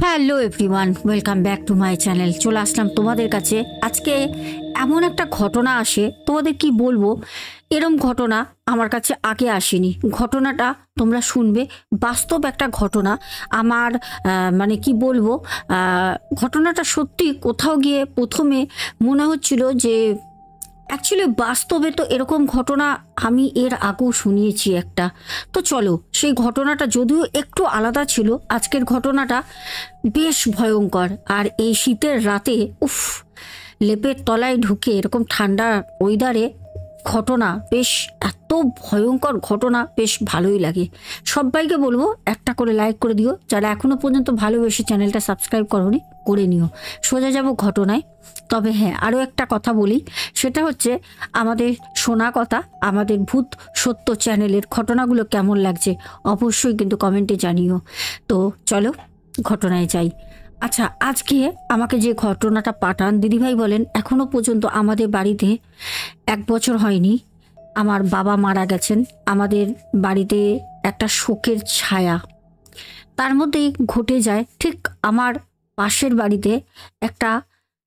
Hello everyone, welcome back to my channel. চলে আসলাম তোমাদের কাছে। আজকে এমন একটা ঘটনা আসে, তোমাদের কি বলবো, এরম ঘটনা আমার কাছে আগে আসেনি। ঘটনাটা তোমরা শুনবে, বাস্তব একটা ঘটনা। আমার মানে কি বলবো, ঘটনাটা সত্যি কোথাও গিয়ে প্রথমে মনে হচ্ছিল যে অ্যাকচুয়ালি বাস্তবে তো এরকম ঘটনা আমি এর আগেও শুনিয়েছি একটা। তো চলো, সেই ঘটনাটা যদিও একটু আলাদা ছিল, আজকের ঘটনাটা বেশ ভয়ঙ্কর। আর এই শীতের রাতে উফ, লেপের তলায় ঢুকে এরকম ঠান্ডা ওয়েদারে ঘটনা বেশ এত ভয়ঙ্কর ঘটনা, বেশ ভালোই লাগে। সবাইকে বলবো একটা করে লাইক করে দিও, যারা এখনো পর্যন্ত ভালোবেসে চ্যানেলটা সাবস্ক্রাইব করোনি করে নিও। সোজা যাব ঘটনায়। তবে হ্যাঁ, আরও একটা কথা বলি, সেটা হচ্ছে আমাদের শোনা কথা, আমাদের ভূত সত্য চ্যানেলের ঘটনাগুলো কেমন লাগছে অবশ্যই কিন্তু কমেন্টে জানিও। তো চলো ঘটনায় যাই। আচ্ছা, আজকে আমাকে যে ঘটনাটা পাঠান দিদিভাই বলেন, এখনও পর্যন্ত আমাদের বাড়িতে 1 বছর হয়নি, আমার বাবা মারা গেছেন। আমাদের বাড়িতে একটা শোকের ছায়া তার মধ্যেই ঘটে যায়। ঠিক আমার পাশের বাড়িতে একটা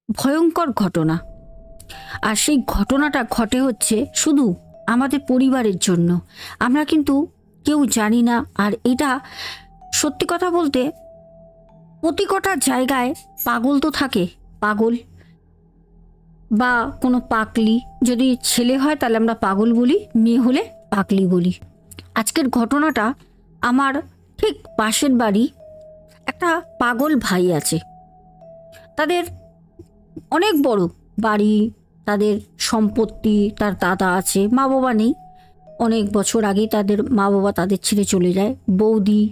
ভয়ঙ্কর ঘটনা, আর সেই ঘটনাটা ঘটে হচ্ছে শুধু আমাদের পরিবারের জন্য। আমরা কিন্তু কেউ জানি না। আর এটা সত্যি কথা বলতে, প্রতি কটা জায়গায় পাগল তো থাকে, পাগল বা কোনো পাগলি। যদি ছেলে হয় তাহলে আমরা পাগল বলি, মেয়ে হলে পাগলি বলি। আজকের ঘটনাটা আমার ঠিক পাশের বাড়ি একটা পাগল ভাই আছে। তাদের অনেক বড় বাড়ি, তাদের সম্পত্তি, তার দাদা আছে, মা বাবা নেই। অনেক বছর আগেই তাদের মা বাবা তাদের ছেড়ে চলে যায়। বৌদি,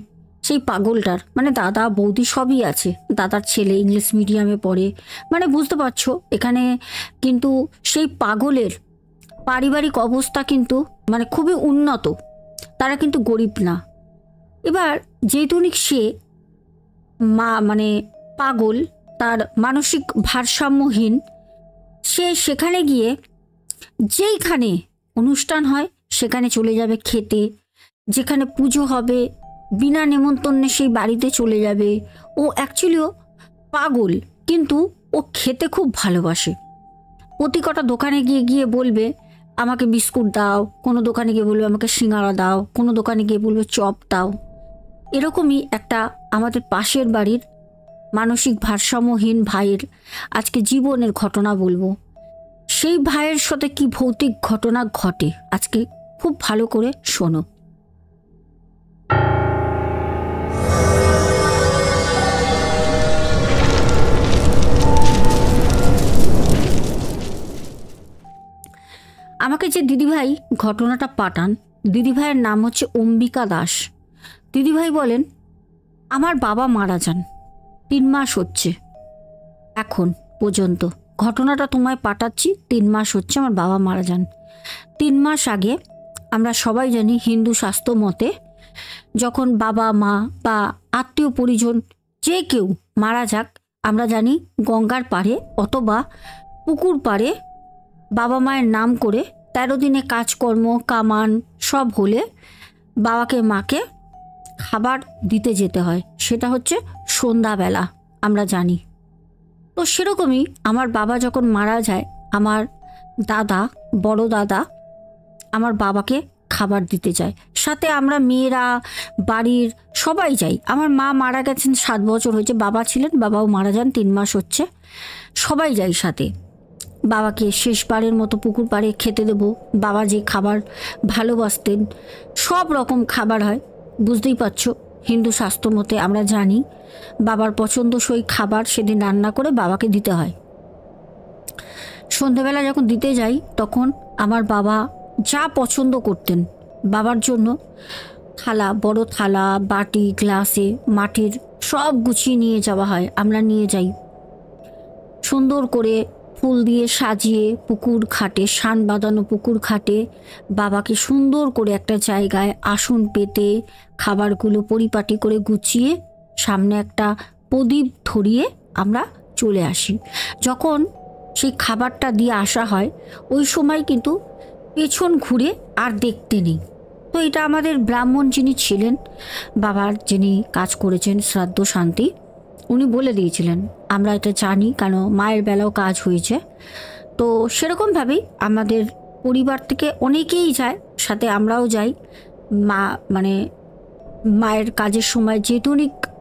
সেই পাগলটার মানে দাদা বৌদি সবই আছে। দাদার ছেলে ইংলিশ মিডিয়ামে পড়ে, মানে বুঝতে পারছো এখানে। কিন্তু সেই পাগলের পারিবারিক অবস্থা কিন্তু মানে খুবই উন্নত, তারা কিন্তু গরিব না। এবার যেহেতু সে মানে পাগল, তার মানসিক ভারসাম্যহীন, সে সেখানে গিয়ে যেইখানে অনুষ্ঠান হয় সেখানে চলে যাবে খেতে, যেখানে পুজো হবে বিনা নেমন্তন্নে সেই বাড়িতে চলে যাবে। ও অ্যাকচুয়ালিও পাগল, কিন্তু ও খেতে খুব ভালোবাসে। প্রতি কটা দোকানে গিয়ে গিয়ে বলবে আমাকে বিস্কুট দাও, কোনো দোকানে গিয়ে বলবে আমাকে সিঙ্গারা দাও, কোনো দোকানে গিয়ে বলবে চপ দাও। এরকমই একটা আমাদের পাশের বাড়ির মানসিক ভারসাম্যহীন ভাইয়ের আজকে জীবনের ঘটনা বলবো। সেই ভাইয়ের সাথে কি ভৌতিক ঘটনা ঘটে আজকে খুব ভালো করে শোনো। আমাকে যে দিদিভাই ঘটনাটা পাঠান, দিদিভাইয়ের নাম হচ্ছে অম্বিকা দাস। দিদিভাই বলেন, আমার বাবা মারা যান, 3 মাস হচ্ছে এখন পর্যন্ত। ঘটনাটা তোমায় পাঠাচ্ছি, 3 মাস হচ্ছে আমার বাবা মারা যান। 3 মাস আগে আমরা সবাই জানি হিন্দু শাস্ত্র মতে যখন বাবা মা বা আত্মীয় পরিজন যে কেউ মারা যাক, আমরা জানি গঙ্গার পাড়ে অথবা পুকুর পাড়ে বাবা মায়ের নাম করে 13 দিনে কাজকর্ম কামান সব হলে বাবাকে মাকে খাবার দিতে যেতে হয়। সেটা হচ্ছে সন্ধ্যাবেলা, আমরা জানি। তো সেরকমই আমার বাবা যখন মারা যায়, আমার দাদা, বড় দাদা আমার বাবাকে খাবার দিতে যায়। সাথে আমরা মেয়েরা বাড়ির সবাই যাই। আমার মা মারা গেছেন 7 বছর হয়েছে, বাবা ছিলেন, বাবাও মারা যান 3 মাস হচ্ছে। সবাই যাই সাথে। বাবাকে শেষবারের মতো পুকুর পাড়ে খেতে দেবো। বাবা যে খাবার ভালোবাসতেন, সব রকম খাবার হয়, বুঝতেই পারছো হিন্দু শাস্ত্র মতে আমরা জানি বাবার পছন্দসই খাবার সেদিন রান্না করে বাবাকে দিতে হয়। সন্ধেবেলা যখন দিতে যাই তখন আমার বাবা যা পছন্দ করতেন বাবার জন্য থালা, বড় থালা, বাটি, গ্লাসে মাটির সব গুছিয়ে নিয়ে যাওয়া হয়। আমরা নিয়ে যাই, সুন্দর করে ফুল দিয়ে সাজিয়ে পুকুর ঘাটে, শান বাঁধানো পুকুর ঘাটে বাবাকে সুন্দর করে একটা জায়গায় আসন পেতে খাবারগুলো পরিপাটি করে গুছিয়ে সামনে একটা প্রদীপ ধরিয়ে আমরা চলে আসি। যখন সেই খাবারটা দিয়ে আসা হয় ওই সময় কিন্তু পেছন ঘুরে আর দেখতে নেই। তো এটা আমাদের ব্রাহ্মণ যিনি ছিলেন, বাবার যিনি কাজ করেছেন শ্রাদ্ধ শান্তি, উনি বলে দিয়েছিলেন, আমরা এটা জানি, কেন মায়ের বেলাও কাজ হয়েছে। তো সেরকমভাবেই আমাদের পরিবার থেকে অনেকেই যায়, সাথে আমরাও যাই। মা মানে মায়ের কাজের সময় যেহেতু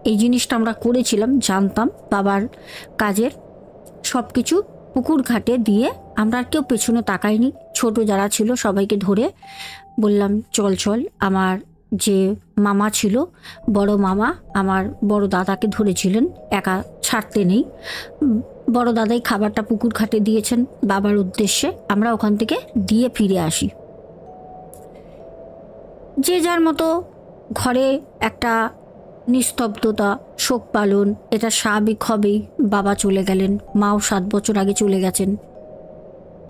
এই জিনিসটা আমরা করেছিলাম, জানতাম বাবার কাজের সব কিছু পুকুর ঘাটে দিয়ে আমরা আর কেউ পেছনে তাকাইনি। ছোট যারা ছিল সবাইকে ধরে বললাম চল চল। আমার যে মামা ছিল, বড় মামা, আমার বড় দাদাকে ধরেছিলেন, একা ছাড়তে নেই। বড় দাদাই খাবারটা পুকুর ঘাটে দিয়েছেন বাবার উদ্দেশ্যে। আমরা ওখান থেকে দিয়ে ফিরে আসি। যে যার মতো ঘরে একটা নিস্তব্ধতা, শোক পালন, এটা স্বাভাবিক হবেই। বাবা চলে গেলেন, মাও 7 বছর আগে চলে গেছেন।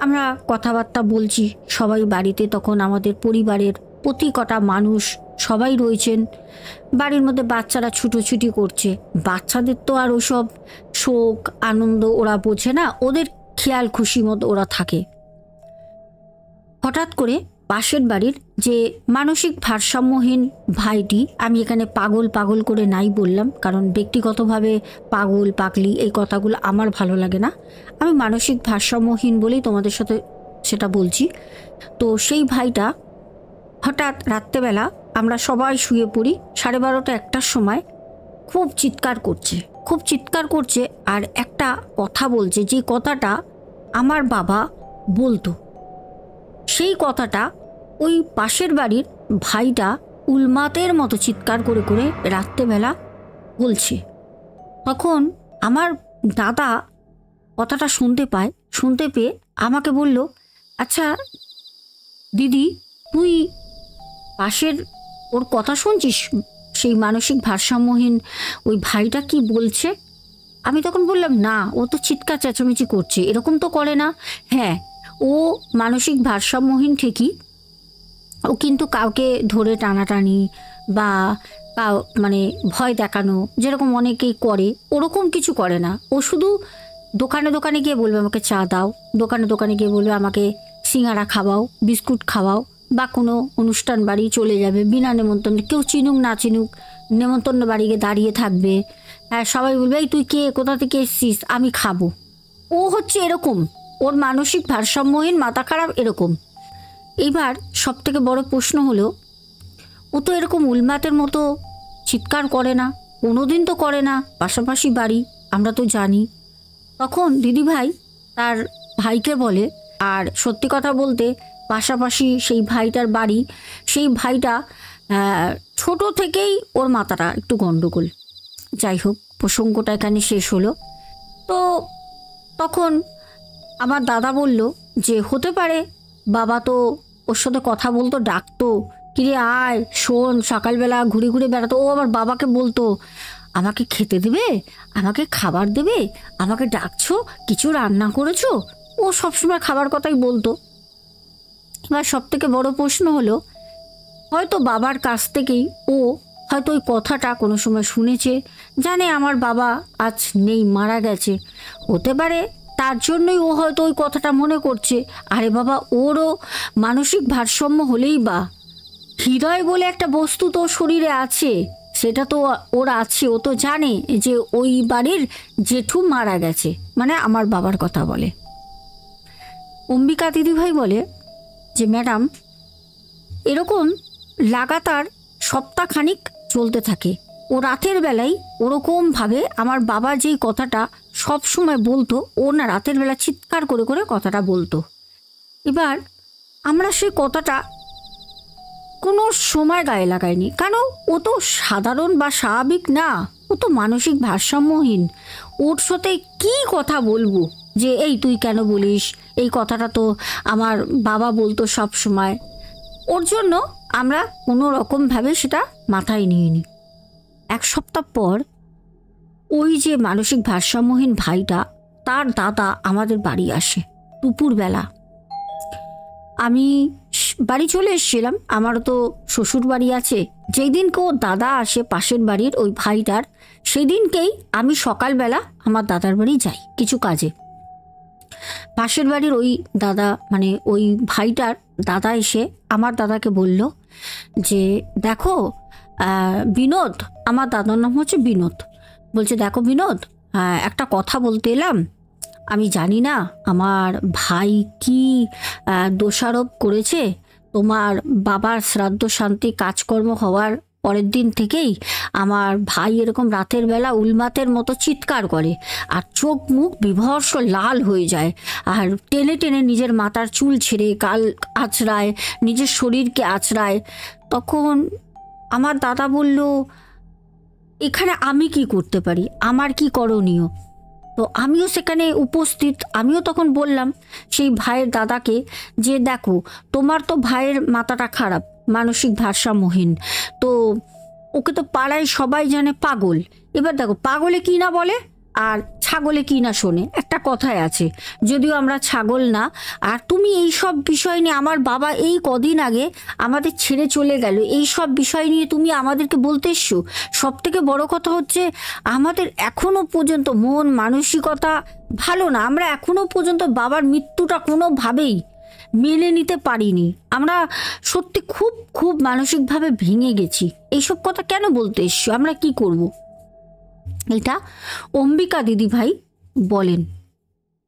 আমরা কথাবার্তা বলছি সবাই বাড়িতে, তখন আমাদের পরিবারের প্রতি কটা মানুষ সবাই রয়েছেন। বাড়ির মধ্যে বাচ্চারা ছুটোছুটি করছে। বাচ্চাদের তো আর ওসব শোক আনন্দ ওরা বোঝে না, ওদের খেয়াল খুশি মতো ওরা থাকে। হঠাৎ করে পাশের বাড়ির যে মানসিক ভারসাম্যহীন ভাইটি, আমি এখানে পাগল পাগল করে নাই বললাম, কারণ ব্যক্তিগতভাবে পাগল পাগলি এই কথাগুলো আমার ভালো লাগে না। আমি মানসিক ভারসাম্যহীন বলেই তোমাদের সাথে সেটা বলছি। তো সেই ভাইটা হঠাৎ রাত্রেবেলা আমরা সবাই শুয়ে পড়ি, 12:30 1টার সময় খুব চিৎকার করছে, আর একটা কথা বলছে, যে কথাটা আমার বাবা বলতো। সেই কথাটা ওই পাশের বাড়ির ভাইটা উন্মাদের মতো চিৎকার করে করে রাত্রেবেলা বলছে। তখন আমার দাদা কথাটা শুনতে পেয়ে আমাকে বলল, আচ্ছা দিদি, তুই পাশের ওর কথা শুনছিস, সেই মানসিক ভারসাম্যহীন ওই ভাইটা কি বলছে? আমি তখন বললাম, না, ও তো চিৎকার চেঁচামেচি করছে, এরকম তো করে না। হ্যাঁ, ও মানসিক ভারসাম্যহীন ঠিকই, ও কিন্তু কাউকে ধরে টানাটানি বা মানে ভয় দেখানো যেরকম অনেকেই করে, ওরকম কিছু করে না। ও শুধু দোকানে দোকানে গিয়ে বলবে আমাকে চা দাও, দোকানে গিয়ে বলবে আমাকে সিঙ্গারা খাওয়াও, বিস্কুট খাওয়াও, বা কোনো অনুষ্ঠান বাড়ি চলে যাবে বিনা নেমন্তন্ন, কেউ চিনুক না চিনুক, নেমন্তন্ন বাড়ি গিয়ে দাঁড়িয়ে থাকবে। হ্যাঁ, সবাই বলবে এই তুই কে, কোথা থেকে এসছিস, আমি খাবো। ও হচ্ছে এরকম, ওর মানসিক ভারসাম্যহীন, মাথা খারাপ, এরকম। এইবার সবথেকে বড় প্রশ্ন হলো, ও তো এরকম উন্মাদের মতো চিৎকার করে না, কোনোদিন তো করে না, পাশাপাশি বাড়ি, আমরা তো জানি। তখন দিদিভাই তার ভাইকে বলে, আর সত্যি কথা বলতে পাশাপাশি সেই ভাইটার বাড়ি, সেই ভাইটা ছোট থেকেই ওর মাথাটা একটু গণ্ডগোল। যাই হোক, প্রসঙ্গটা এখানে শেষ হলো। তো তখন আমার দাদা বলল যে হতে পারে বাবা তো ওর সাথে কথা বলতো, ডাকতো, কিরে আয় শোন, সকালবেলা ঘুরে ঘুরে বেড়াতো। ও আবার বাবাকে বলতো, আমাকে খেতে দেবে, আমাকে খাবার দেবে, আমাকে ডাকছো, কিছু রান্না করেছো। ও সবসময় খাবার কথাই বলতো। এবার সবথেকে বড় প্রশ্ন হলো, হয়তো বাবার কাছ থেকেই ও হয়তো ওই কথাটা কোনো সময় শুনেছে, জানে আমার বাবা আজ নেই, মারা গেছে, হতে পারে তার জন্যই ও হয়তো ওই কথাটা মনে করছে। আরে বাবা, ওরও মানসিক ভারসাম্য হলেই বা, হৃদয় বলে একটা বস্তু তো শরীরে আছে, সেটা তো ওর আছে। ও তো জানে যে ওই বাড়ির জেঠু মারা গেছে, মানে আমার বাবার কথা বলে। অম্বিকা দিদিভাই বলে যে ম্যাডাম, এরকম লাগাতার সপ্তাহখানিক চলতে থাকে। ও রাতের বেলায় ওরকমভাবে আমার বাবা যেই কথাটা সব সময় বলতো, ও না রাতের বেলা চিৎকার করে করে কথাটা বলতো। এবার আমরা সেই কথাটা কোনো সময় গায়ে লাগাইনি, কেন ও তো সাধারণ বা স্বাভাবিক না, ও তো মানসিক ভারসাম্যহীন। ওর সাথে কি কথা বলবো যে এই তুই কেন বলিস, এই কথাটা তো আমার বাবা বলতো সব সময়। ওর জন্য আমরা কোনো রকমভাবে সেটা মাথায় নিইনি। 1 সপ্তাহ পর ওই যে মানসিক ভারসাম্যহীন ভাইটা, তার দাদা আমাদের বাড়ি আসে দুপুরবেলা। আমি বাড়ি চলে এসেছিলাম, আমারও তো শ্বশুর বাড়ি আছে। যেই দিনকে ওর দাদা আসে পাশের বাড়ির ওই ভাইটার, সেই দিনকেই আমি সকালবেলা আমার দাদার বাড়ি যাই কিছু কাজে। পাশের বাড়ির ওই দাদা, মানে ওই ভাইটার দাদা এসে আমার দাদাকে বলল যে দেখো বিনোদ, আমার দাদার নাম হচ্ছে বিনোদ, বলছে, দেখো বিনোদ, একটা কথা বলতে এলাম। আমি জানি না আমার ভাই কি দোষারোপ করেছে। তোমার বাবার শ্রাদ্ধ শান্তি কাজকর্ম হওয়ার পরের দিন থেকেই আমার ভাই এরকম রাতের বেলা উন্মাতের মতো চিৎকার করে, আর চোখ মুখ বিভৎস লাল হয়ে যায়, আর টেনে টেনে নিজের মাথার চুল ছেড়ে গাল আঁচড়ায়, নিজের শরীরকে আঁচড়ায়। তখন আমার দাদা বলল, এখানে আমি কি করতে পারি, আমার কি করণীয়? তো আমিও সেখানে উপস্থিত। আমিও তখন বললাম সেই ভাইয়ের দাদাকে যে, দেখো, তোমার তো ভাইয়ের মাথাটা খারাপ, মানসিক ভারসাম্যহীন, তো ওকে তো পাড়ায় সবাই জানে পাগল। এবার দেখো, পাগলে কি না বলে আর ছাগলে কি না শোনে, একটা কথাই আছে, যদিও আমরা ছাগল না। আর তুমি এই সব বিষয় নিয়ে, আমার বাবা এই কদিন আগে আমাদের ছেড়ে চলে গেল, এই সব বিষয় নিয়ে তুমি আমাদেরকে বলতে এসছো। সব থেকে বড় কথা হচ্ছে, আমাদের এখনো পর্যন্ত মন মানসিকতা ভালো না। আমরা এখনো পর্যন্ত বাবার মৃত্যুটা কোনোভাবেই মেনে নিতে পারিনি। আমরা সত্যি খুব খুব মানসিকভাবে ভেঙে গেছি। এইসব কথা কেন বলতে এসছো, আমরা কি করব? এটা অম্বিকা দিদিভাই বলেন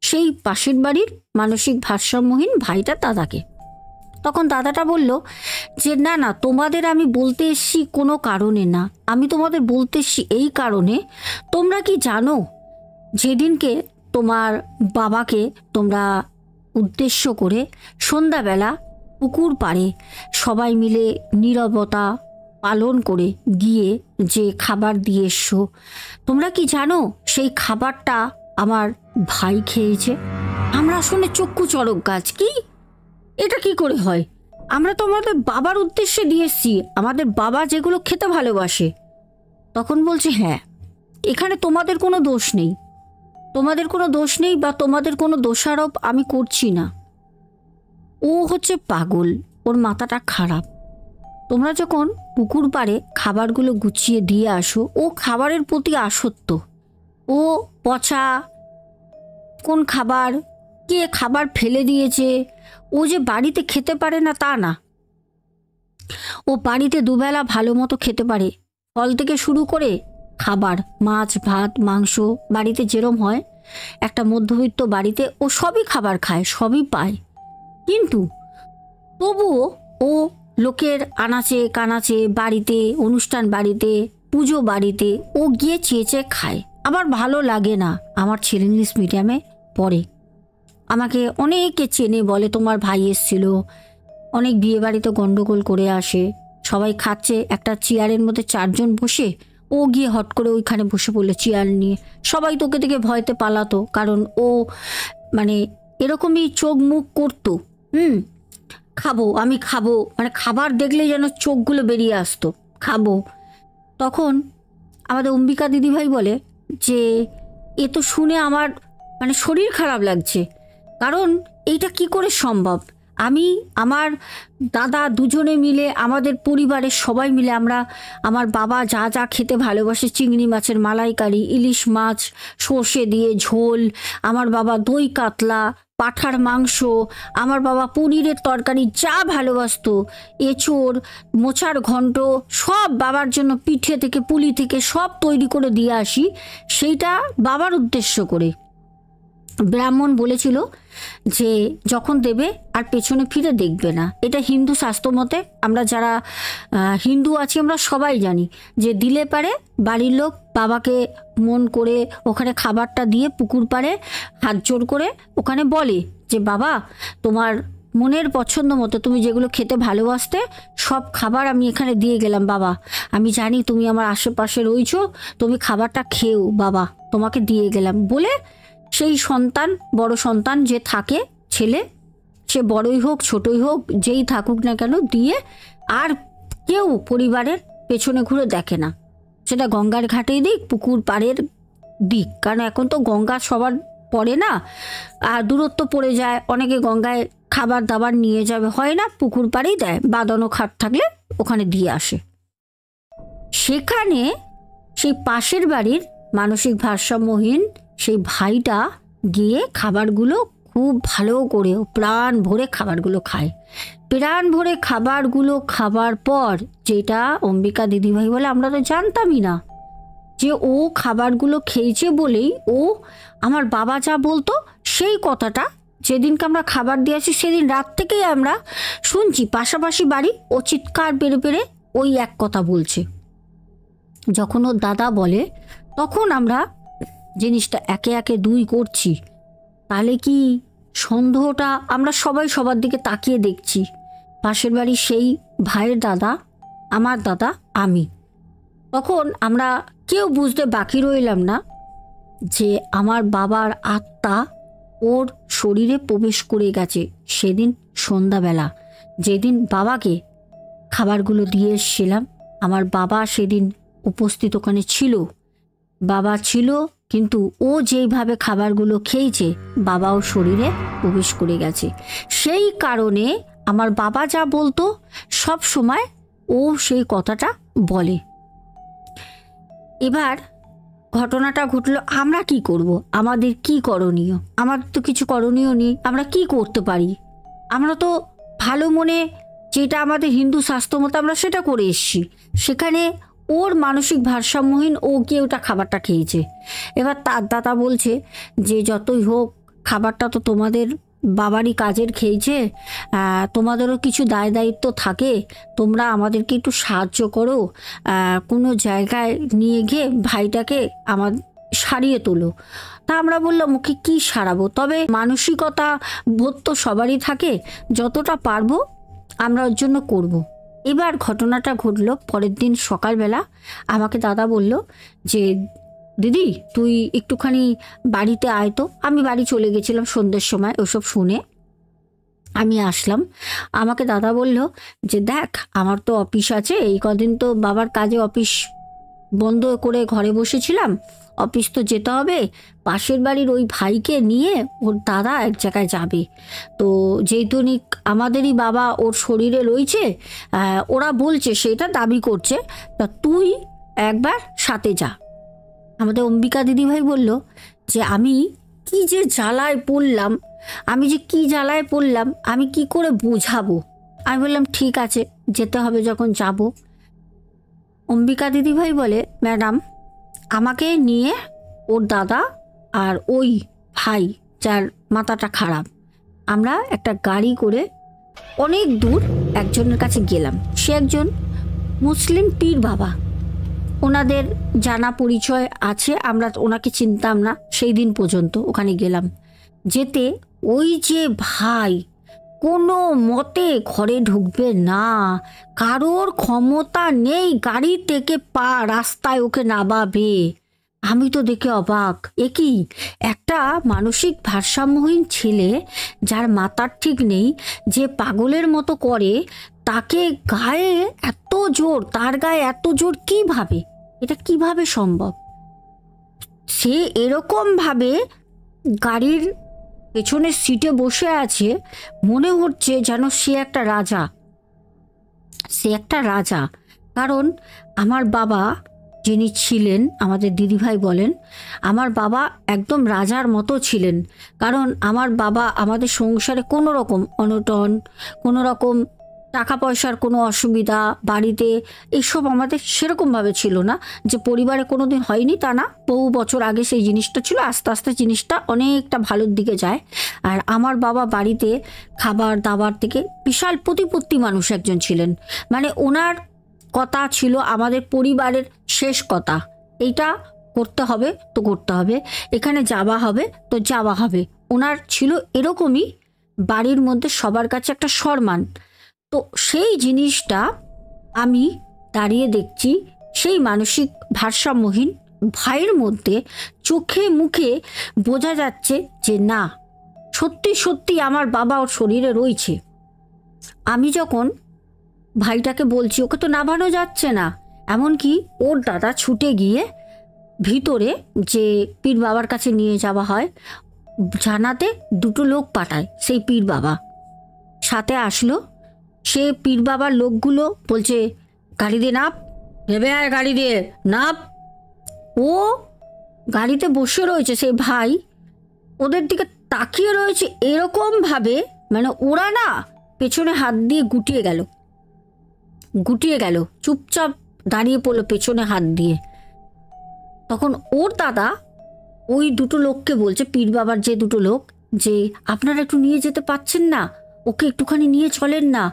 সেই পাশের বাড়ির মানসিক ভারসাম্যহীন ভাইটা দাদাকে। তখন দাদাটা বলল যে, না না, তোমাদের আমি বলতে এসছি কোনো কারণে না, আমি তোমাদের বলতে এসছি এই কারণে, তোমরা কি জানো যেদিনকে তোমার বাবাকে তোমরা উদ্দেশ্য করে সন্ধ্যাবেলা পুকুর পাড়ে সবাই মিলে নীরবতা পালন করে গিয়ে যে খাবার দিয়ে এসছো, তোমরা কি জানো সেই খাবারটা আমার ভাই খেয়েছে? আমরা শুনে চক্ষু চড়ক গাছ, কি, এটা কি করে হয়? আমরা তো আমাদের বাবার উদ্দেশ্যে দিয়ে এসছি, আমাদের বাবা যেগুলো খেতে ভালোবাসে। তখন বলছে, হ্যাঁ, এখানে তোমাদের কোনো দোষ নেই, তোমাদের কোনো দোষ নেই, বা তোমাদের কোনো দোষারোপ আমি করছি না। ও হচ্ছে পাগল, ওর মাথাটা খারাপ। তোমরা যখন পুকুর পাড়ে খাবারগুলো গুছিয়ে দিয়ে আসো, ও খাবারের প্রতি আসক্ত। ও পচা কোন খাবার, কে খাবার ফেলে দিয়েছে, ও যে বাড়িতে খেতে পারে না তা না, ও বাড়িতে দুবেলা ভালো মতো খেতে পারে। ফল থেকে শুরু করে খাবার, মাছ ভাত মাংস বাড়িতে যেরম হয়, একটা মধ্যবিত্ত বাড়িতে ও সবই খাবার খায়, সবই পায়। কিন্তু তবুও ও লোকের আনাচে কানাচে বাড়িতে, অনুষ্ঠান বাড়িতে, পুজো বাড়িতে ও গিয়ে চেয়ে চেয়ে খায়। আমার ভালো লাগে না। আমার ছেলে ইংলিশ মিডিয়ামে পড়ে, আমাকে অনেকে চেনে, বলে তোমার ভাই এসছিল, অনেক বিয়ে বাড়িতে গন্ডগোল করে আসে, সবাই খাচ্ছে, একটা চেয়ারের মধ্যে 4 জন বসে, ও গিয়ে হট করে ওইখানে বসে পড়লে চেয়ার নিয়ে। সবাই তোকে থেকে ভয়তে পালাতো, কারণ ও মানে এরকমই চোখ মুখ করতো। খাবো, আমি খাবো, মানে খাবার দেখলে যেন চোখগুলো বেরিয়ে আসতো, খাবো। তখন আমাদের অম্বিকা দিদিভাই বলে যে, এ তো শুনে আমার মানে শরীর খারাপ লাগছে, কারণ এইটা কি করে সম্ভব? আমি, আমার দাদা দুজনে মিলে, আমাদের পরিবারের সবাই মিলে আমরা, আমার বাবা যা যা খেতে ভালোবাসে, চিংড়ি মাছের মালাইকারি, ইলিশ মাছ সর্ষে দিয়ে ঝোল, আমার বাবা দই কাতলা, পাঁঠার মাংস, আমার বাবা পনিরের তরকারি যা ভালোবাসতো, এঁচোড়, মোচার ঘন্ট, সব বাবার জন্য পিঠে থেকে পুলি থেকে সব তৈরি করে দিয়ে আসি, সেইটা বাবার উদ্দেশ্য করে। ব্রাহ্মণ বলেছিল যে যখন দেবে আর পেছনে ফিরে দেখবে না। এটা হিন্দু শাস্ত্র মতে, আমরা যারা হিন্দু আছি আমরা সবাই জানি যে দিলে পারে বাড়ির লোক বাবাকে মন করে ওখানে খাবারটা দিয়ে পুকুর পাড়ে হাত জোড় করে ওখানে বলে যে, বাবা, তোমার মনের পছন্দ মতো তুমি যেগুলো খেতে ভালোবাসতে সব খাবার আমি এখানে দিয়ে গেলাম বাবা, আমি জানি তুমি আমার আশেপাশে রয়েছো, তুমি খাবারটা খেও বাবা, তোমাকে দিয়ে গেলাম বলে সেই সন্তান, বড় সন্তান যে থাকে, ছেলে, সে বড়ই হোক ছোটই হোক যেই থাকুক না কেন, দিয়ে আর কেউ পরিবারের পেছনে ঘুরে দেখে না, সেটা গঙ্গার ঘাটেই দিক, পুকুর পাড়ের দিক, কারণ এখন তো গঙ্গা সবার পড়ে না, আর দূরত্ব পড়ে যায়, অনেকে গঙ্গায় খাবার দাবার নিয়ে যাবে, হয় না, পুকুর পাড়েই দেয়, বাঁধানো খাট থাকলে ওখানে দিয়ে আসে। সেখানে সেই পাশের বাড়ির মানসিক ভারসাম্যহীন সেই ভাইটা গিয়ে খাবারগুলো খুব ভালো করে প্রাণ ভরে খাবারগুলো খায়। প্রাণ ভরে খাবারগুলো খাবার পর, যেটা অম্বিকা দিদিভাই বলে আমরা তো জানতামই না, যে ও খাবারগুলো খেয়েছে বলেই ও আমার বাবা যা বলতো সেই কথাটা যেদিনকে আমরা খাবার দিয়ে আসি সেদিন রাত থেকেই আমরা শুনছি, পাশাপাশি বাড়ি, ও চিৎকার বেড়ে বেড়ে ওই এক কথা বলছে। যখন ওর দাদা বলে তখন আমরা জিনিসটা একে একে দুই করছি। তাহলে কি সন্দেহটা, আমরা সবাই সবার দিকে তাকিয়ে দেখছি। পাশের বাড়ি সেই ভাইয়ের দাদা, আমার দাদা, আমি। তখন আমরা কেউ বুঝতে বাকি রইলাম না যে আমার বাবার আত্মা ওর শরীরে প্রবেশ করে গেছে সেদিন সন্ধ্যাবেলা, যেদিন বাবাকে খাবারগুলো দিয়ে এসেছিলাম। আমার বাবা সেদিন উপস্থিত ওখানে ছিল, বাবা ছিল, কিন্তু ও যেইভাবে খাবারগুলো খেয়েছে বাবা ওর শরীরে প্রবেশ করে গেছে। সেই কারণে আমার বাবা যা বলতো সব সময় ও সেই কথাটা বলে। এবার ঘটনাটা ঘটলো, আমরা কি করব? আমাদের কি করণীয়? আমাদের তো কিছু করণীয় নেই। আমরা কি করতে পারি? আমরা তো ভালো মনে যেটা আমাদের হিন্দু শাস্ত্র মতো আমরা সেটা করে এসছি। সেখানে ওর মানসিক ভারসাম্যহীন ও গিয়ে ওটা খাবারটা খেয়েছে। এবার তার দাদা বলছে যে যতই হোক খাবারটা তো তোমাদের বাবারই কাজের খেয়েছে, তোমাদেরও কিছু দায় দায়িত্ব থাকে, তোমরা আমাদেরকে একটু সাহায্য করো, কোনো জায়গায় নিয়ে গিয়ে ভাইটাকে আমার সারিয়ে তোলো। তা আমরা বললাম ওকে কী সারাবো, তবে মানসিকতা বোধ তো সবারই থাকে, যতটা পারবো আমরা ওর জন্য করব। এবার ঘটনাটা ঘটলো পরের দিন সকালবেলা। আমাকে দাদা বলল যে দিদি তুই একটুখানি বাড়িতে আয় তো। আমি বাড়ি চলে গেছিলাম সন্ধ্যের সময়। ওসব শুনে আমি আসলাম। আমাকে দাদা বলল যে দেখ আমার তো অফিস আছে, এই কদিন তো বাবার কাজে অফিস বন্ধ করে ঘরে বসেছিলাম, অফিস তো যেতে হবে। পাশের বাড়ির ওই ভাইকে নিয়ে ওর দাদা এক জায়গায় যাবে, তো যেহেতু আমাদেরই বাবা ওর শরীরে রয়েছে, ওরা বলছে, সেটা দাবি করছে, তা তুই একবার সাথে যা। আমাদের অম্বিকা দিদিভাই বলল যে আমি কি যে জ্বালায় পড়লাম, আমি কি করে বোঝাবো। আমি বললাম ঠিক আছে, যেতে হবে যখন যাব। অম্বিকা দিদিভাই বলে ম্যাডাম আমাকে নিয়ে ওর দাদা আর ওই ভাই যার মাথাটা খারাপ, আমরা একটা গাড়ি করে অনেক দূর একজনের কাছে গেলাম। সে একজন মুসলিম পীর বাবা, ওনাদের জানা পরিচয় আছে, আমরা ওনাকে চিনতাম না সেই দিন পর্যন্ত। ওখানে গেলাম, যেতে ওই যে ভাই কোনো মতে ঘরে ঢুকবে না, কারোর ক্ষমতা নেই গাড়ি থেকে পা রাস্তায় ওকে নামাবে। আমি তো দেখে অবাক, এ কি একটা মানসিক ভারসাম্যহীন ছেলে যার মাথার ঠিক নেই, যে পাগলের মতো করে, তাকে গায়ে এত জোর, তার গায়ে এত জোর কিভাবে? এটা কিভাবে সম্ভব? সে এরকমভাবে গাড়ির পেছনের সিটে বসে আছে, মনে হচ্ছে যেন সে একটা রাজা। কারণ আমার বাবা যিনি ছিলেন, আমাদের দিদিভাই বলেন, আমার বাবা একদম রাজার মতো ছিলেন। কারণ আমার বাবা আমাদের সংসারে কোনো রকম অনটন, কোনো রকম টাকা পয়সার কোনো অসুবিধা বাড়িতে এইসব আমাদের সেরকমভাবে ছিল না। যে পরিবারে কোনো দিন হয়নি তা না, বহু বছর আগে সেই জিনিসটা ছিল, আস্তে আস্তে জিনিসটা অনেকটা ভালোর দিকে যায়। আর আমার বাবা বাড়িতে খাবার দাবার থেকে বিশাল প্রতিপত্তি মানুষ একজন ছিলেন। মানে ওনার কথা ছিল আমাদের পরিবারের শেষ কথা, এইটা করতে হবে তো করতে হবে, এখানে যাওয়া হবে তো যাওয়া হবে। ওনার ছিল এরকমই, বাড়ির মধ্যে সবার কাছে একটা সম্মান। তো সেই জিনিসটা আমি দাঁড়িয়ে দেখছি, সেই মানসিক ভারসাম্যহীন ভাইয়ের মধ্যে চোখে মুখে বোঝা যাচ্ছে যে না, সত্যি সত্যি আমার বাবা ওর শরীরে রয়েছে। আমি যখন ভাইটাকে বলছি ওকে তো নামানো যাচ্ছে না, এমনকি ওর দাদা ছুটে গিয়ে ভিতরে যে পীর বাবার কাছে নিয়ে যাওয়া হয় জানাতে দুটো লোক পাঠায়, সেই পীর বাবা সাথে আসলো। সে পীর বাবার লোকগুলো বলছে গাড়ি দিয়ে নাপ, ভেবে আয় গাড়ি দিয়ে নাপ। ও গাড়িতে বসে রয়েছে, সেই ভাই ওদের দিকে তাকিয়ে রয়েছে এরকমভাবে, মানে ওরা না পেছনে হাত দিয়ে গুটিয়ে গেল, চুপচাপ দাঁড়িয়ে পড়লো পেছনে হাত দিয়ে। তখন ওর দাদা ওই দুটো লোককে বলছে, পীর বাবার যে দুটো লোক, যে আপনারা একটু নিয়ে যেতে পারছেন না, ওকে একটুখানি নিয়ে চলেন না,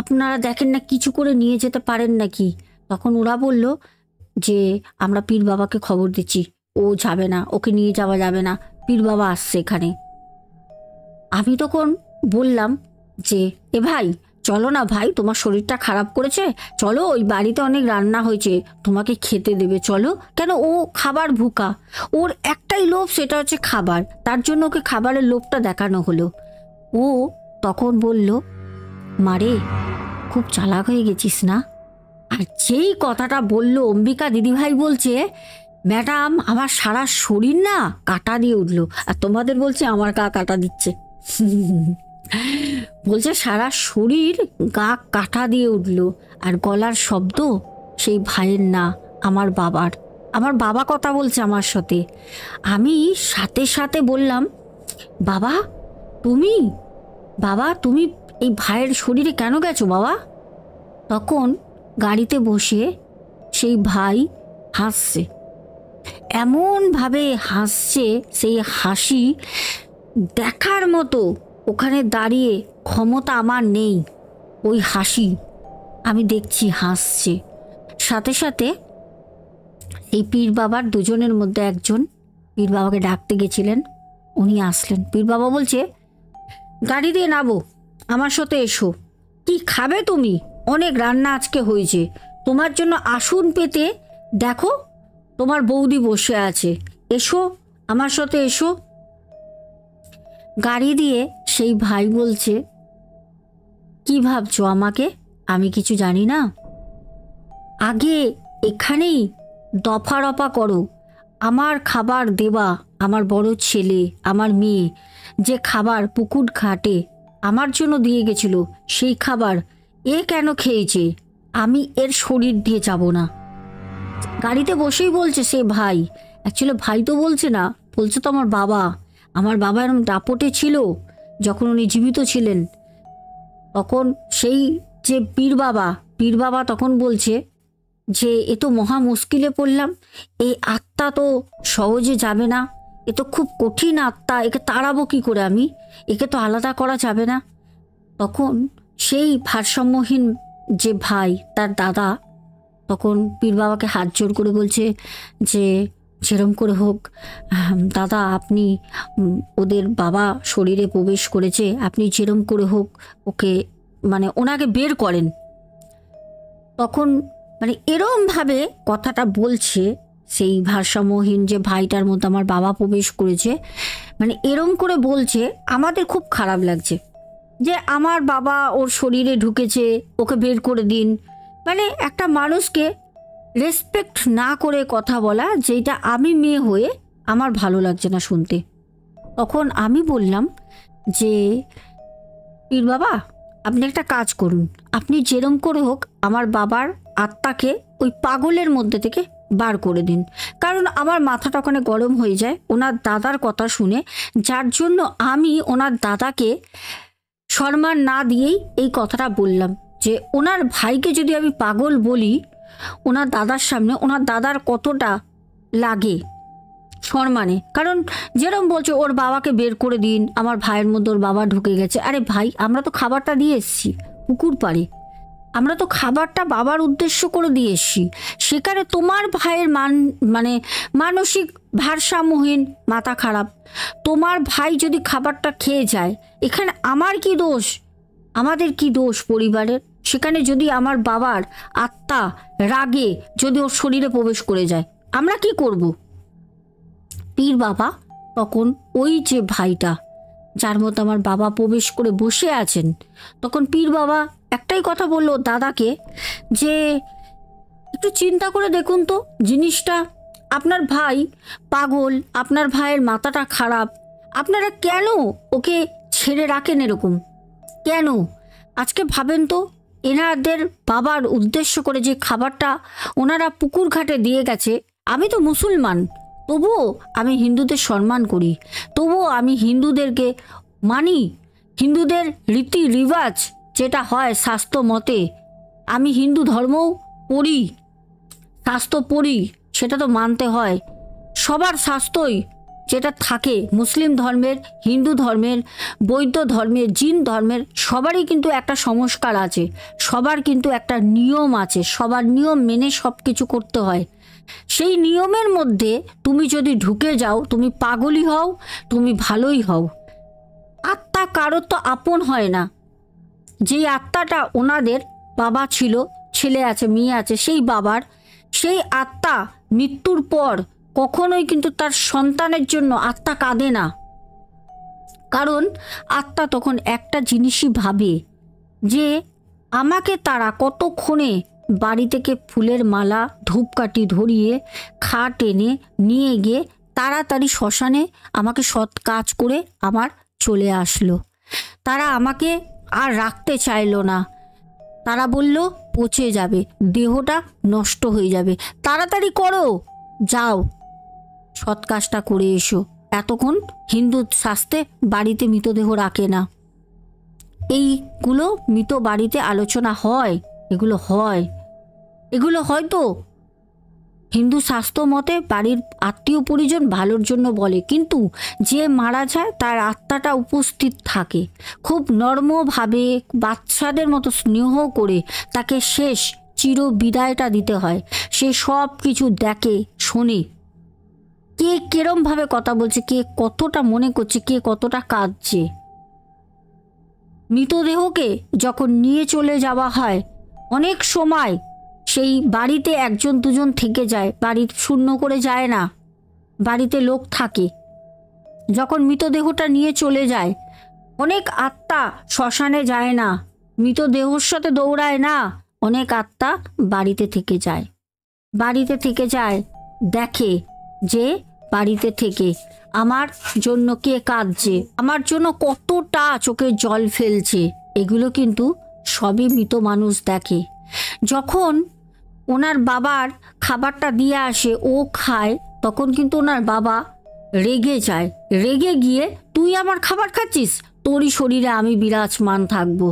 আপনারা দেখেন না কিছু করে নিয়ে যেতে পারেন নাকি। তখন ওরা বলল যে আমরা পীর বাবাকে খবর দিচ্ছি, ও যাবে না, ওকে নিয়ে যাওয়া যাবে না, পীর বাবা আসছে এখানে। আমি তখন বললাম যে এ ভাই চলো না ভাই, তোমার শরীরটা খারাপ করেছে, চলো ওই বাড়িতে অনেক রান্না হয়েছে, তোমাকে খেতে দেবে, চলো। কেন, ও খাবার ভুকা, ওর একটাই লোভ, সেটা হচ্ছে খাবার, তার জন্য ওকে খাবারের লোভটা দেখানো হলো। ও তখন বলল, মারে খুব চালাক হয়ে গেছিস না। আর যেই কথাটা বলল, অম্বিকা দিদিভাই বলছে, ম্যাডাম আমার সারা শরীর না কাটা দিয়ে উঠলো। আর তোমাদের বলছে আমার গা কাটা দিচ্ছে। বলছে সারা শরীর গা কাটা দিয়ে উঠল। আর গলার শব্দ সেই ভাইয়ের না, আমার বাবার। আমার বাবা কথা বলছে আমার সাথে। আমি সাথে সাথে বললাম, বাবা তুমি, বাবা তুমি এই ভাইয়ের শরীরে কেন গেছো বাবা? তখন গাড়িতে বসে সেই ভাই হাসছে, এমনভাবে হাসছে, সেই হাসি দেখার মতো ওখানে দাঁড়িয়ে ক্ষমতা আমার নেই। ওই হাসি আমি দেখছি হাসছে। সাথে সাথে এই পীর বাবার দুজনের মধ্যে একজন পীর বাবাকে ডাকতে গেছিলেন, উনি আসলেন। পীর বাবা বলছে, গাড়ি দিয়ে নামো, আমার সাথে এসো। কি খাবে তুমি? অনেক রান্না আজকে হয়েছে, তোমার জন্য আসন পেতে দেখো তোমার বৌদি বসে আছে, এসো আমার সাথে এসো। গাড়ি দিয়ে সেই ভাই বলছে, কি ভাবছো আমাকে? আমি কিছু জানি না? আগে এখানেই দফা রফা করো। আমার খাবার দেওয়া আমার বড় ছেলে, আমার মেয়ে যে খাবার পুকুর ঘাটে আমার জন্য দিয়ে গেছিল, সেই খাবার এ কেন খেয়েছে? আমি এর শরীর দিয়ে যাব না। গাড়িতে বসেই বলছে সে ভাই। অ্যাকচুয়ালি ভাই তো বলছে না, বলছে তো আমার বাবা। আমার বাবা এরকম দাপটে ছিল যখন উনি জীবিত ছিলেন। তখন সেই যে পীর বাবা তখন বলছে যে এ তো মহা মুশকিলে পড়লাম, এই আত্মা তো সহজে যাবে না, এ তো খুব কঠিন আত্মা, একে তাড়াবো কী করে আমি? একে তো আলাদা করা যাবে না। তখন সেই ভারসাম্যহীন যে ভাই, তার দাদা তখন পীর বাবাকে হাত জোর করে বলছে যে যেরম করে হোক দাদা, আপনি ওদের বাবা শরীরে প্রবেশ করেছে, আপনি যেরম করে হোক ওকে মানে ওনাকে বের করেন। তখন মানে এরমভাবে কথাটা বলছে সেই ভারসাম্যহীন যে ভাইটার মধ্যে আমার বাবা প্রবেশ করেছে, মানে এরম করে বলছে। আমাদের খুব খারাপ লাগছে যে আমার বাবা ওর শরীরে ঢুকেছে, ওকে বের করে দিন। মানে একটা মানুষকে রেসপেক্ট না করে কথা বলা, যেটা আমি মেয়ে হয়ে আমার ভালো লাগছে না শুনতে। তখন আমি বললাম যে পীর বাবা, আপনি একটা কাজ করুন, আপনি যেরম করে হোক আমার বাবার আত্মাকে ওই পাগলের মধ্যে থেকে বার করে দিন। কারণ আমার মাথাটা ওখানে গরম হয়ে যায় ওনার দাদার কথা শুনে, যার জন্য আমি ওনার দাদাকে সম্মান না দিয়েই এই কথাটা বললাম যে ওনার ভাইকে যদি আমি পাগল বলি ওনার দাদার সামনে, ওনার দাদার কতটা লাগে সম্মানে। কারণ যেরকম বলছে ওর বাবাকে বের করে দিন, আমার ভাইয়ের মধ্যে ওর বাবা ঢুকে গেছে। আরে ভাই, আমরা তো খাবারটা দিয়ে এসছি পুকুর পাড়ে, আমরা তো খাবারটা বাবার উদ্দেশ্য করে দিয়ে এসছি। সেখানে তোমার ভাইয়ের মানে মানসিক ভারসাম্যহীন, মাথা খারাপ, তোমার ভাই যদি খাবারটা খেয়ে যায়, এখানে আমার কি দোষ? আমাদের কি দোষ পরিবারের? সেখানে যদি আমার বাবার আত্মা রাগে যদি ওর শরীরে প্রবেশ করে যায়, আমরা কি করব? পীর বাবা তখন ওই যে ভাইটা যার মধ্যে আমার বাবা প্রবেশ করে বসে আছেন, তখন পীর বাবা একটাই কথা বলল দাদাকে যে একটু চিন্তা করে দেখুন তো জিনিসটা, আপনার ভাই পাগল, আপনার ভাইয়ের মাথাটা খারাপ, আপনারা কেন ওকে ছেড়ে রাখেন এরকম? কেন? আজকে ভাবেন তো, এনাদের বাবার উদ্দেশ্য করে যে খাবারটা ওনারা পুকুর ঘাটে দিয়ে গেছে। আমি তো মুসলমান, তবুও আমি হিন্দুদের সম্মান করি, তবুও আমি হিন্দুদেরকে মানি। হিন্দুদের রীতি রিবাজ যেটা হয় শাস্ত্র মতে, আমি হিন্দু ধর্মও পড়ি, শাস্ত্র পড়ি, সেটা তো মানতে হয়। সবার স্বাস্থ্যই যেটা থাকে মুসলিম ধর্মের, হিন্দু ধর্মের, বৌদ্ধ ধর্মের, জিন ধর্মের, সবারই কিন্তু একটা সংস্কার আছে, সবার কিন্তু একটা নিয়ম আছে, সবার নিয়ম মেনে সব কিছু করতে হয়। সেই নিয়মের মধ্যে তুমি যদি ঢুকে যাও, তুমি পাগলই হও, তুমি ভালোই হও। আত্মা কারোর তো আপন হয় না। যেই আত্মাটা ওনাদের বাবা ছিল, ছেলে আছে, মেয়ে আছে, সেই বাবার সেই আত্মা মৃত্যুর পর কখনোই কিন্তু তার সন্তানের জন্য আত্মা কাঁদে না। কারণ আত্মা তখন একটা জিনিসই ভাবে যে আমাকে তারা কতক্ষণে বাড়ি থেকে ফুলের মালা ধূপকাঠি ধরিয়ে খাট এনে নিয়ে গিয়ে তাড়াতাড়ি শ্মশানে আমাকে সৎ কাজ করে আমার চলে আসলো। তারা আমাকে আর রাখতে চাইলো না। তারা বলল পচে যাবে, দেহটা নষ্ট হয়ে যাবে, তাড়াতাড়ি করো, যাও সৎ কাজটা করে এসো। এতক্ষণ হিন্দু শাস্ত্রে বাড়িতে মৃতদেহ রাখে না। এইগুলো মৃত বাড়িতে আলোচনা হয়, এগুলো হয়তো হিন্দু শাস্ত্র মতে বাড়ির আত্মীয় পরিজন ভালোর জন্য বলে, কিন্তু যে মারা যায় তার আত্মাটা উপস্থিত থাকে, খুব নর্মভাবে বাচ্চাদের মতো স্নেহ করে তাকে শেষ চির বিদায়টা দিতে হয়। সে সব কিছু দেখে, শোনে, কে কিরমভাবে কথা বলছে, কে কতটা মনে করছে, কে কতটা কাঁদছে। মৃতদেহকে যখন নিয়ে চলে যাওয়া হয়, অনেক সময় সেই বাড়িতে একজন দুজন থেকে যায়, বাড়ি শূন্য করে যায় না, বাড়িতে লোক থাকে। যখন মৃতদেহটা নিয়ে চলে যায়, অনেক আত্মা শ্মশানে যায় না, মৃতদেহর সাথে দৌড়ায় না, অনেক আত্মা বাড়িতে থেকে যায়, দেখে যে বাড়িতে থেকে আমার জন্য কে কাঁদছে, আমার জন্য কতটা চোখের জল ফেলছে, এগুলো কিন্তু সবই মৃত মানুষ দেখে। যখন ওনার বাবার খাবারটা দিয়ে আসে, ও খায়, তখন কিন্তু ওনার বাবা রেগে যায়, রেগে গিয়ে তুই আমার খাবার খাচ্ছিস, তোরই শরীরে আমি বিরাজমান থাকবো।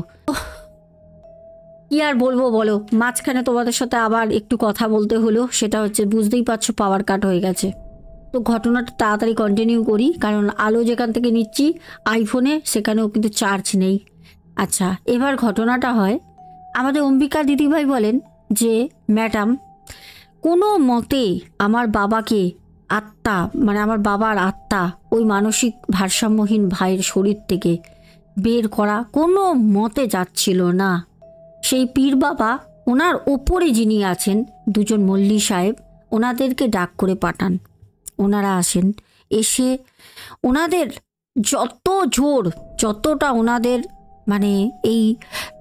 কি আর বলবো বলো, মাঝখানে তোমাদের সাথে আবার একটু কথা বলতে হলো, সেটা হচ্ছে বুঝতেই পারছো পাওয়ার কাট হয়ে গেছে। তো ঘটনাটা তাড়াতাড়ি কন্টিনিউ করি, কারণ আলো যেখান থেকে নিচ্ছি আইফোনে সেখানেও কিন্তু চার্জ নেই। আচ্ছা, এবার ঘটনাটা হয়, আমাদের অম্বিকা দিদিভাই বলেন যে ম্যাডাম, কোনো মতে আমার বাবাকে আত্মা, মানে আমার বাবার আত্মা ওই মানসিক ভারসাম্যহীন ভাইয়ের শরীর থেকে বের করা কোনো মতে যাচ্ছিল না। সেই পীর বাবা ওনার ওপরে যিনি আছেন, দুজন মল্লী সাহেব, ওনাদেরকে ডাক করে পাঠান। ওনারা আসেন, এসে ওনাদের যত জোর, যতটা ওনাদের মানে এই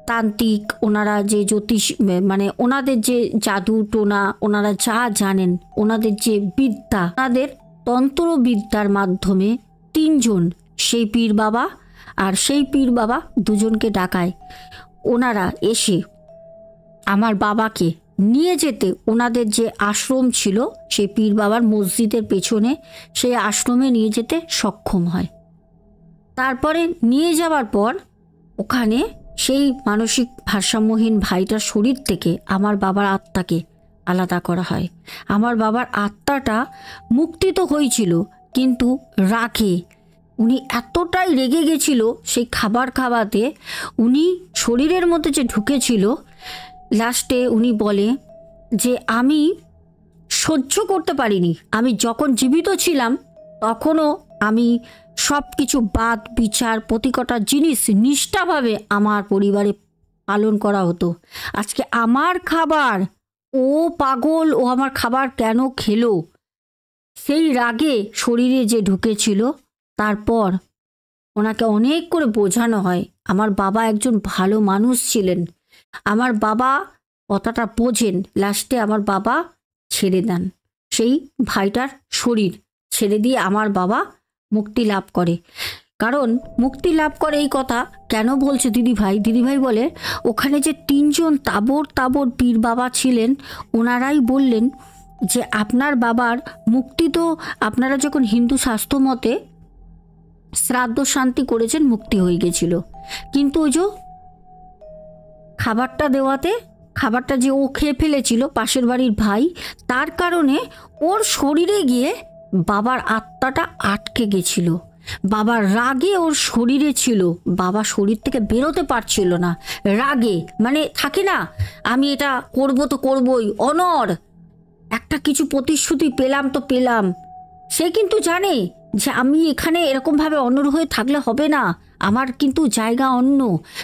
তান্ত্রিক, ওনারা যে জ্যোতিষ, মানে ওনাদের যে জাদু টোনা, ওনারা যা জানেন, ওনাদের যে বিদ্যা, ওনাদের তন্ত্রবিদ্যার মাধ্যমে তিনজন, সেই পীর বাবা আর সেই পীর বাবা দুজনকে ডাকায়। ওনারা এসে আমার বাবাকে নিয়ে যেতে, ওনাদের যে আশ্রম ছিল সেই পীর বাবার মসজিদের পেছনে, সেই আশ্রমে নিয়ে যেতে সক্ষম হয়। তারপরে নিয়ে যাওয়ার পর ওখানে সেই মানসিক ভারসাম্যহীন ভাইটার শরীর থেকে আমার বাবার আত্মাকে আলাদা করা হয়। আমার বাবার আত্মাটা মুক্তি তো হয়েছিল, কিন্তু রাগে উনি এতটাই রেগে গেছিল, সেই খাবার খাওয়াতে উনি শরীরের মধ্যে যে ঢুকেছিল, লাস্টে উনি বলে যে আমি সহ্য করতে পারিনি, আমি যখন জীবিত ছিলাম তখনও আমি সব কিছু বাদ বিচার প্রতিকটা জিনিস নিষ্ঠাভাবে আমার পরিবারে পালন করা হতো। আজকে আমার খাবার, ও পাগল, ও আমার খাবার কেন খেলো, সেই রাগে শরীরে যে ঢুকেছিল। তারপর ওনাকে অনেক করে বোঝানো হয়, আমার বাবা একজন ভালো মানুষ ছিলেন, আমার বাবা কথাটা বোঝেন। লাস্টে আমার বাবা ছেড়ে দেন, সেই ভাইটার শরীর ছেড়ে দিয়ে আমার বাবা মুক্তি লাভ করে। কারণ মুক্তি লাভ করে এই কথা কেন বলছে দিদিভাই, দিদিভাই বলে ওখানে যে তিনজন তাবর তাবর পীর বাবা ছিলেন, ওনারাই বললেন যে আপনার বাবার মুক্তি তো আপনারা যখন হিন্দু শাস্ত্র মতে শ্রাদ্ধ শান্তি করেছেন, মুক্তি হয়ে গেছিল, কিন্তু ওই যে খাবারটা দেওয়াতে, খাবারটা যে ও খেয়ে ফেলেছিল পাশের বাড়ির ভাই, তার কারণে ওর শরীরে গিয়ে বাবার আত্মাটা আটকে গেছিল, বাবার রাগে ওর শরীরে ছিল, বাবা শরীর থেকে বেরোতে পারছিল না রাগে, মানে থাকে না আমি এটা করব তো করবই, অনর একটা কিছু প্রতিশ্রুতি পেলাম তো পেলাম। সে কিন্তু জানে যে আমি এখানে এরকমভাবে অনর হয়ে থাকলে হবে না, আমার কিন্তু জায়গা অন্য,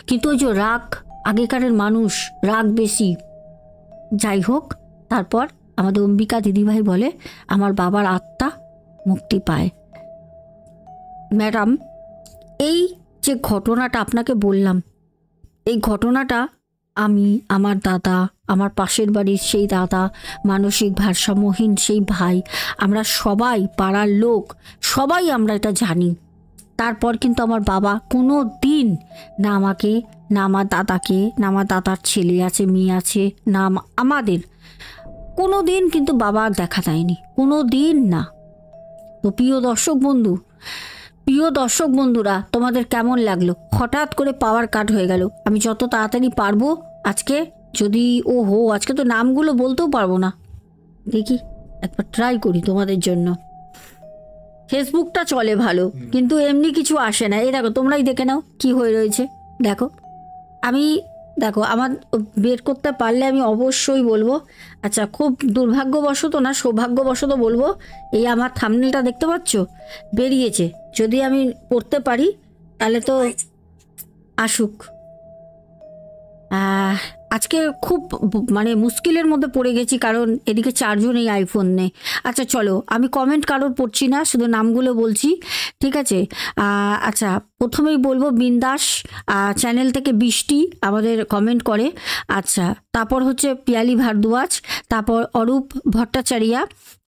কিন্তু ওই যে রাগ, আগেকারের মানুষ রাগ বেশি। যাই হোক, তারপর আমাদের অম্বিকা দিদিভাই বলে আমার বাবার আত্মা মুক্তি পায়। ম্যাডাম, এই যে ঘটনাটা আপনাকে বললাম, এই ঘটনাটা আমি, আমার দাদা, আমার পাশের বাড়ির সেই দাদা, মানসিক ভারসাম্যহীন সেই ভাই, আমরা সবাই পাড়ার লোক সবাই আমরা এটা জানি। তারপর কিন্তু আমার বাবা কোনো দিন না আমাকে, না আমার দাদাকে, না আমার দাদার ছেলে আছে মেয়ে আছে, না আমাদের কোনো দিন কিন্তু বাবা দেখা দেয়নি, কোনো দিন না। তো প্রিয় দর্শক বন্ধুরা, তোমাদের কেমন লাগলো? হঠাৎ করে পাওয়ার কাট হয়ে গেল। আমি যত তাড়াতাড়ি পারবো আজকে, যদি আজকে তো নামগুলো বলতেও পারবো না, দেখি একবার ট্রাই করি তোমাদের জন্য। ফেসবুকটা চলে ভালো, কিন্তু এমনি কিছু আসে না। এই দেখো, তোমরাই দেখে নাও কি হয়ে রয়েছে। দেখো আমার বের করতে পারলে আমি অবশ্যই বলবো। আচ্ছা, খুব দুর্ভাগ্যবশত না, সৌভাগ্যবশত বলবো, এই আমার থাম্বনেলটা দেখতে পাচ্ছ বেরিয়েছে। যদি আমি পড়তে পারি তাহলে তো আসুক। আজকে খুব মানে মুশকিলের মধ্যে পড়ে গেছি, কারণ এদিকে চার্জও নেই, আইফোন নেই। আচ্ছা চলো, আমি কমেন্ট কারোর পড়ছি না, শুধু নামগুলো বলছি, ঠিক আছে? আচ্ছা, প্রথমেই বলবো বিন্দাস চ্যানেল থেকে বৃষ্টি আমাদের কমেন্ট করে। আচ্ছা, তারপর হচ্ছে পিয়ালি ভারদ্বাজ, তারপর অরূপ ভট্টাচার্যা,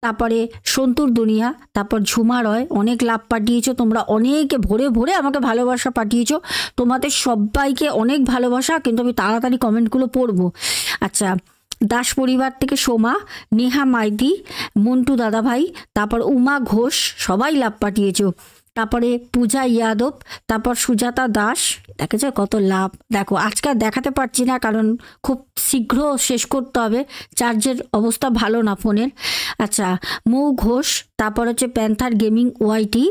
তারপরে সন্তুর দুনিয়া, তারপর ঝুমা রয়। অনেক লাভ পাঠিয়েছো তোমরা, অনেকে ভরে ভরে আমাকে ভালোবাসা পাঠিয়েছো, তোমাদের সবাইকে অনেক ভালোবাসা, কিন্তু আমি তাড়াতাড়ি কমেন্টগুলো পড়বো। আচ্ছা, দাস পরিবার থেকে সোমা, নেহা মাইতি, মন্টু দাদাভাই, তারপর উমা ঘোষ, সবাই লাভ পাঠিয়েছো। তারপরে পূজা ইয়াদব, তারপর সুজাতা দাস, দেখেছো কত লাভ। দেখো আজকে দেখাতে পারছি না, কারণ খুব শীঘ্র শেষ করতে হবে, চার্জের অবস্থা ভালো না ফোনের। আচ্ছা, মৌ ঘোষ, তারপর হচ্ছে Panther Gaming YT,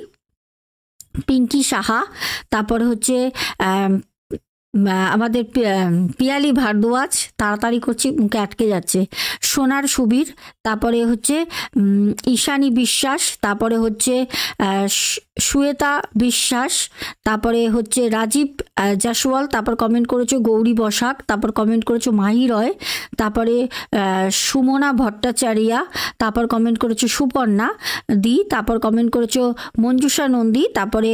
Pinky Saha, তারপর হচ্ছে আমাদের পিয়ালি ভারদ্বাজ, তাড়াতাড়ি করছি মুখে আটকে যাচ্ছে, সোনার সুবীর, তারপরে হচ্ছে ঈশানী বিশ্বাস, তারপরে হচ্ছে শ্বেতা বিশ্বাস, তারপরে হচ্ছে রাজীব জাসওয়াল, তারপর কমেন্ট করেছো গৌরী বসাক, তারপর কমেন্ট করেছো মাহি রয়, তারপরে সুমনা ভট্টাচার্যা, তারপর কমেন্ট করেছো সুপর্ণা দি, তারপর কমেন্ট করেছো মঞ্জুষা নন্দী, তারপরে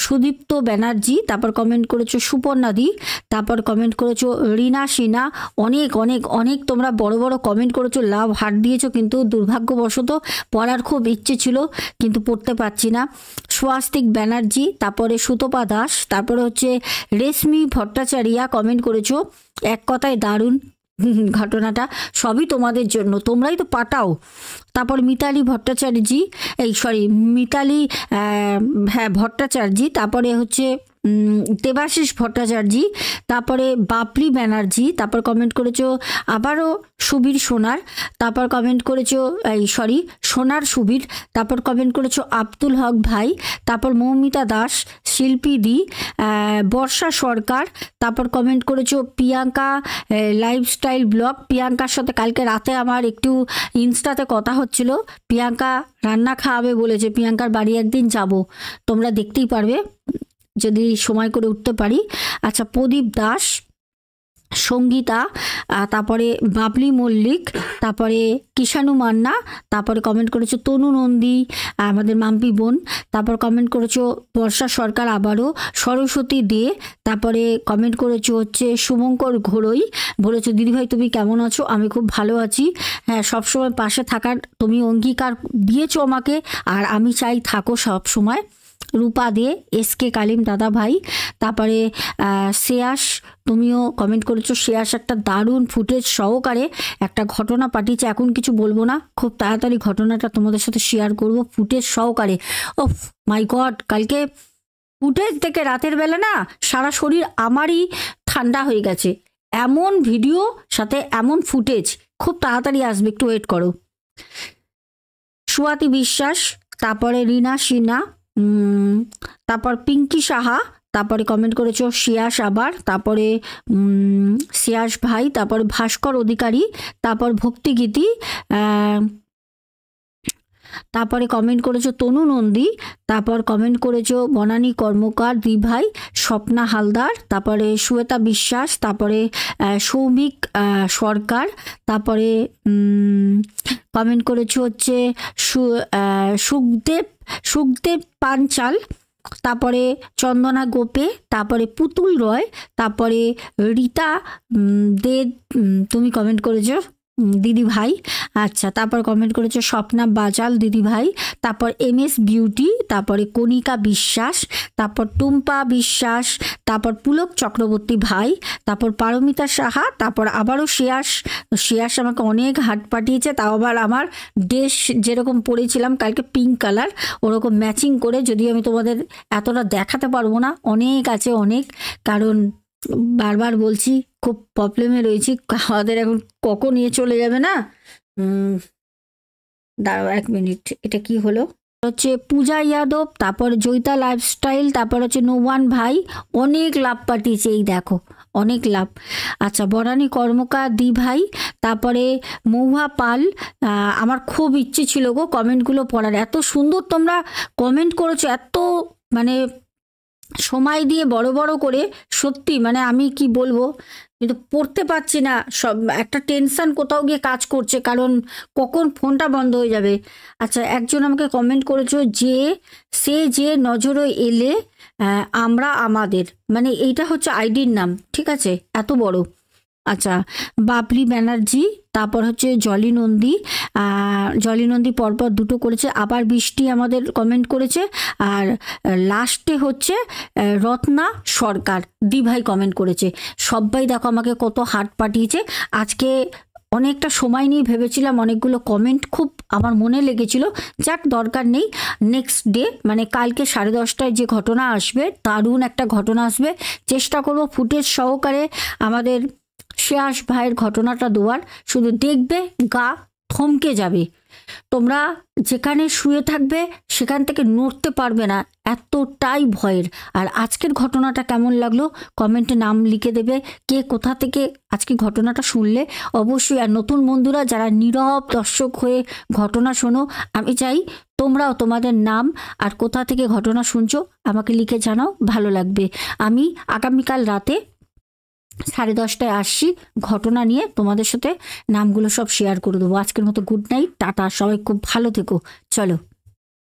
সুদীপ্ত ব্যানার্জি, তারপর কমেন্ট করেছো সুপর্ণা দি, তারপর কমেন্ট করেছো রিনা সিনা। অনেক অনেক অনেক তোমরা বড় বড় কমেন্ট করেছো, লাভ হার্ট দিয়েছো, কিন্তু দুর্ভাগ্যবশত পড়ার খুব ইচ্ছে ছিল কিন্তু পড়তে পারছি না। স্বাস্তিক ব্যানার্জি, তারপরে সুতপা দাস, তারপরে হচ্ছে রেশমি ভট্টাচার্যা কমেন্ট করেছো, এক কথায় দারুণ ঘটনাটা, সবই তোমাদের জন্য, তোমরাই তো পাঠাও। তারপর মিতালি ভট্টাচার্যি, মিতালি ভট্টাচার্যি, তারপরে হচ্ছে দেবাশিস ভট্টাচার্যি, তারপরে বাপলি ব্যানার্জি, তারপর কমেন্ট করেছো আবারও সুবীর সোনার, তারপর কমেন্ট করেছো সোনার সুবীর, তারপর কমেন্ট করেছো আব্দুল হক ভাই, তারপর মৌমিতা দাস, শিল্পী দি, বর্ষা সরকার, তারপর কমেন্ট করেছো প্রিয়াঙ্কা লাইফস্টাইল ব্লগ। প্রিয়াঙ্কার সাথে কালকে রাতে আমার একটু ইনস্টাতে কথা হচ্ছিল, প্রিয়াঙ্কা রান্না খাওয়াবে বলেছে, প্রিয়াঙ্কার বাড়ি একদিন যাব, তোমরা দেখতেই পারবে যদি সময় করে উঠতে পারি। আচ্ছা, প্রদীপ দাস, সঙ্গীতা, তারপরে বাবলি মল্লিক, তারপরে কিষাণু মান্না, তারপরে কমেন্ট করেছো তনু নন্দী, আমাদের মাম্পি বোন, তারপর কমেন্ট করেছো বর্ষা সরকার, আবারও সরস্বতী দে, তারপরে কমেন্ট করেছো হচ্ছে শুভঙ্কর ঘোড়ই, বলেছো দিদিভাই তুমি কেমন আছো? আমি খুব ভালো আছি, হ্যাঁ সবসময় পাশে থাকার তুমি অঙ্গীকার দিয়েছো আমাকে, আর আমি চাই থাকো সব সময়। রূপা দে, এসকে কালিম দাদা ভাই, তারপরে শ্রেয়াস, তুমিও কমেন্ট করেছো। শ্রেয়াস একটা দারুণ ফুটেজ সহকারে একটা ঘটনা পাঠিয়েছে, এখন কিছু বলবো না, খুব তাড়াতাড়ি ঘটনাটা তোমাদের সাথে শেয়ার করব ফুটেজ সহকারে। ও মাই গড, কালকে ফুটেজ থেকে রাতের বেলা না সারা শরীর আমারই ঠান্ডা হয়ে গেছে, এমন ভিডিও সাথে এমন ফুটেজ খুব তাড়াতাড়ি আসবে, একটু ওয়েট করো। সুয়াতি বিশ্বাস, তারপরে রিনা সিনহা, তারপর পিঙ্কি সাহা, তারপরে কমেন্ট করেছো শিয়াস আবার, তারপরে শিয়াস ভাই, তারপরে ভাস্কর অধিকারী, তারপর ভক্তিগীতি, তারপরে কমেন্ট করেছো তনু নন্দী, তারপর কমেন্ট করেছো বনানী কর্মকার দিভাই, স্বপ্না হালদার, তারপরে শ্বেতা বিশ্বাস, তারপরে সৌমিক সরকার, তারপরে কমেন্ট করেছো হচ্ছে সুখদেব পাঞ্চাল, তারপরে চন্দনা গোপে, তারপরে পুতুল রয়, তারপরে রীতা দে, তুমি কমেন্ট করেছো দিদি ভাই। আচ্ছা, তারপর কমেন্ট করেছো স্বপ্না বাজাল দিদি ভাই, তারপর MS বিউটি, তারপরে কণিকা বিশ্বাস, তারপর টুম্পা বিশ্বাস, তারপর পুলক চক্রবর্তী ভাই, তারপর পারমিতা সাহা, তারপর আবারও শিয়াস আমাকে অনেক হাত পাঠিয়েছে, তাও আবার আমার ড্রেস যেরকম পরেছিলাম কালকে পিঙ্ক কালার, ওরকম ম্যাচিং করে, যদিও আমি তোমাদের এতটা দেখাতে পারবো না, অনেক আছে অনেক, কারণ বারবার বলছি খুব প্রবলেমে রয়েছি, আমাদের এখন কখন নিয়ে চলে যাবে না। দাঁড়াও 1 মিনিট, এটা কি হলো, হচ্ছে পূজা যাদব, তারপর জয়িতা লাইফস্টাইল, তারপর হচ্ছে নোয়ান ভাই, অনেক লাভ পাঠিয়েছে, এই দেখো অনেক লাভ। আচ্ছা, বনানী কর্মকার দি ভাই, তারপরে মহুয়া পাল, আমার খুব ইচ্ছে ছিল গো কমেন্টগুলো পড়ার, এত সুন্দর তোমরা কমেন্ট করেছো, এত মানে সময় দিয়ে বড় বড় করে, সত্যি মানে আমি কি বলবো, কিন্তু পড়তে পারছি না, সব একটা টেনশন কোথাও গিয়ে কাজ করছে, কারণ কখন ফোনটা বন্ধ হয়ে যাবে। আচ্ছা, একজন আমাকে কমেন্ট করেছো যে নজরে এলে আমরা আমাদের, মানে এইটা হচ্ছে আইডির নাম, ঠিক আছে, এত বড়। আচ্ছা, বাবলি ব্যানার্জি, তারপর হচ্ছে জলি নন্দী পরপর দুটো করেছে, আবার বৃষ্টি আমাদের কমেন্ট করেছে, আর লাস্টে হচ্ছে রত্না সরকার দিভাই কমেন্ট করেছে। সবাই দেখো আমাকে কত হার্ট পাঠিয়েছে। আজকে অনেকটা সময় নিয়ে ভেবেছিলাম, অনেকগুলো কমেন্ট খুব আমার মনে লেগেছিল, যাক দরকার নেই, নেক্সট ডে মানে কালকে 10:30টায় যে ঘটনা আসবে, দারুণ একটা ঘটনা আসবে, চেষ্টা করব ফুটেজ সহকারে আমাদের শিয়াস ভাইয়ের ঘটনাটা দেওয়ার, শুধু দেখবে গা থমকে যাবে, তোমরা যেখানে শুয়ে থাকবে সেখান থেকে নড়তে পারবে না, এতটাই ভয়ের। আর আজকের ঘটনাটা কেমন লাগলো কমেন্টে নাম লিখে দেবে, কে কোথা থেকে আজকে ঘটনাটা শুনলে অবশ্যই। আর নতুন বন্ধুরা যারা নীরব দর্শক হয়ে ঘটনা শোনো, আমি চাই তোমরাও তোমাদের নাম আর কোথা থেকে ঘটনা শুনছো আমাকে লিখে জানাও, ভালো লাগবে। আমি আগামীকাল রাতে 10:30টায় আসছি ঘটনা নিয়ে, তোমাদের সাথে নামগুলো সব শেয়ার করে দেবো। আজকের মতো গুড নাইট, টাটা, সবাই খুব ভালো থেকো, চলো।